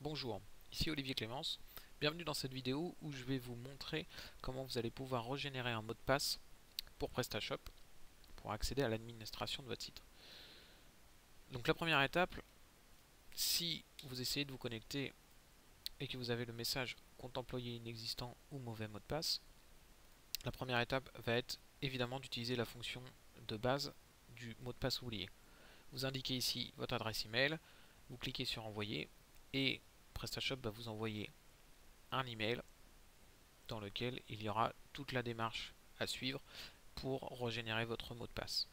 Bonjour, ici Olivier Clémence. Bienvenue dans cette vidéo où je vais vous montrer comment vous allez pouvoir régénérer un mot de passe pour PrestaShop pour accéder à l'administration de votre site. Donc la première étape, si vous essayez de vous connecter et que vous avez le message compte employé inexistant ou mauvais mot de passe, la première étape va être évidemment d'utiliser la fonction de base du mot de passe oublié. Vous indiquez ici votre adresse email, vous cliquez sur envoyer et PrestaShop va vous envoyer un email dans lequel il y aura toute la démarche à suivre pour régénérer votre mot de passe.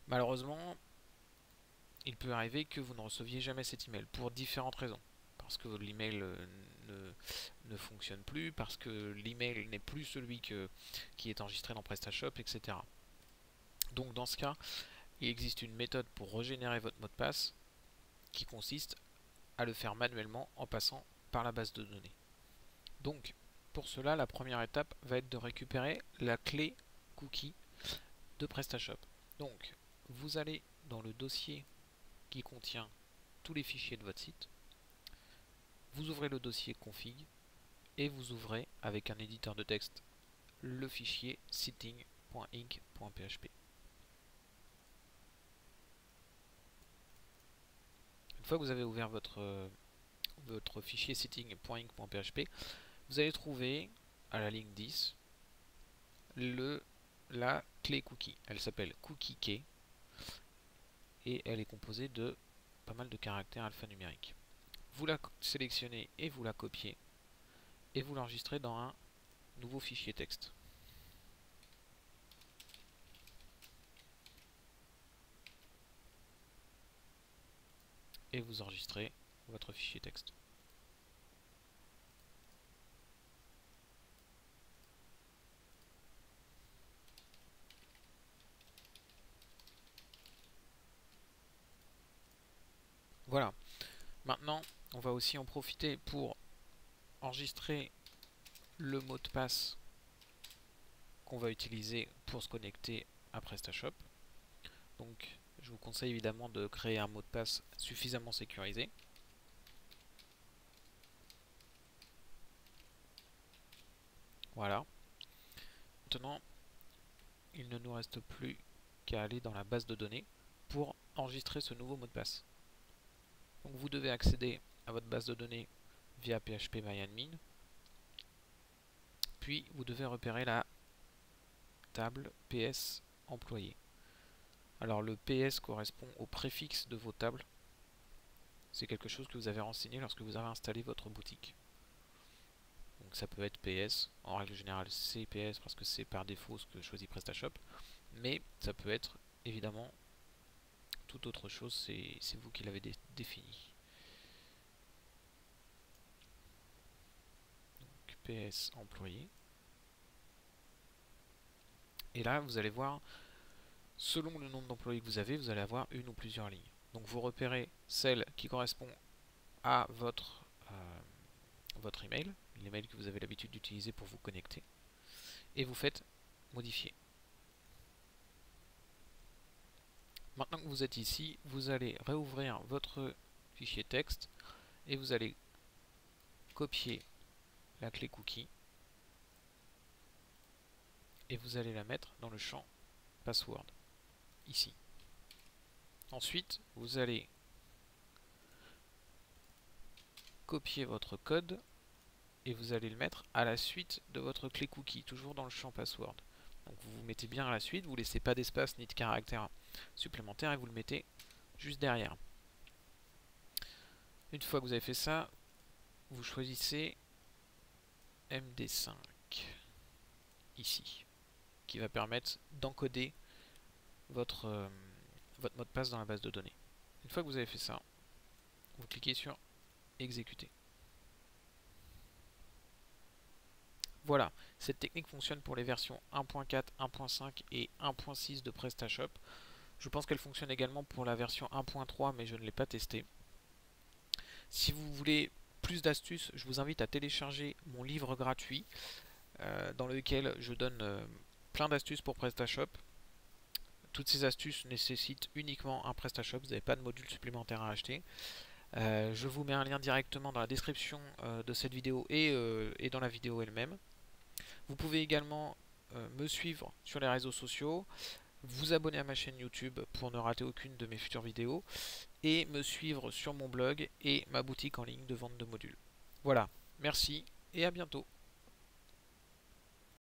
Malheureusement, il peut arriver que vous ne receviez jamais cet email pour différentes raisons. Parce que l'email ne fonctionne plus, parce que l'email n'est plus celui qui est enregistré dans PrestaShop, etc. Donc dans ce cas, il existe une méthode pour régénérer votre mot de passe qui consiste à le faire manuellement en passant par la base de données. Donc pour cela, la première étape va être de récupérer la clé cookie de PrestaShop. Donc vous allez dans le dossier qui contient tous les fichiers de votre site, vous ouvrez le dossier config et vous ouvrez avec un éditeur de texte le fichier setting.inc.php. Une fois que vous avez ouvert votre fichier setting.inc.php, vous allez trouver à la ligne 10 la clé cookie. Elle s'appelle cookie key et elle est composée de pas mal de caractères alphanumériques. Vous la sélectionnez et vous la copiez et vous l'enregistrez dans un nouveau fichier texte. Et vous enregistrez votre fichier texte. Voilà. Maintenant, on va aussi en profiter pour enregistrer le mot de passe qu'on va utiliser pour se connecter à PrestaShop. Donc, je vous conseille évidemment de créer un mot de passe suffisamment sécurisé. Voilà. Maintenant, il ne nous reste plus qu'à aller dans la base de données pour enregistrer ce nouveau mot de passe. Donc, vous devez accéder à votre base de données via phpMyAdmin. Puis, vous devez repérer la table PS employé. Alors, le PS correspond au préfixe de vos tables. C'est quelque chose que vous avez renseigné lorsque vous avez installé votre boutique. Donc ça peut être PS, en règle générale c'est PS parce que c'est par défaut ce que choisit PrestaShop, mais ça peut être évidemment toute autre chose, c'est vous qui l'avez défini. Donc PS employé. Et là vous allez voir, selon le nombre d'employés que vous avez, vous allez avoir une ou plusieurs lignes. Donc vous repérez celle qui correspond à votre email, l'email que vous avez l'habitude d'utiliser pour vous connecter, et vous faites modifier. Maintenant que vous êtes ici, vous allez réouvrir votre fichier texte et vous allez copier la clé cookie et vous allez la mettre dans le champ password, ici. Ensuite, vous allez copier votre code et vous allez le mettre à la suite de votre clé cookie, toujours dans le champ password. Donc vous vous mettez bien à la suite, vous ne laissez pas d'espace ni de caractère supplémentaire et vous le mettez juste derrière. Une fois que vous avez fait ça, vous choisissez MD5 ici, qui va permettre d'encoder votre mot de passe dans la base de données. Une fois que vous avez fait ça, vous cliquez sur exécuter. Voilà, cette technique fonctionne pour les versions 1.4, 1.5 et 1.6 de PrestaShop. Je pense qu'elle fonctionne également pour la version 1.3, mais je ne l'ai pas testée. Si vous voulez plus d'astuces, je vous invite à télécharger mon livre gratuit dans lequel je donne plein d'astuces pour PrestaShop. Toutes ces astuces nécessitent uniquement un PrestaShop, vous n'avez pas de module supplémentaire à acheter. Je vous mets un lien directement dans la description de cette vidéo et dans la vidéo elle-même. Vous pouvez également me suivre sur les réseaux sociaux, vous abonner à ma chaîne YouTube pour ne rater aucune de mes futures vidéos et me suivre sur mon blog et ma boutique en ligne de vente de modules. Voilà, merci et à bientôt.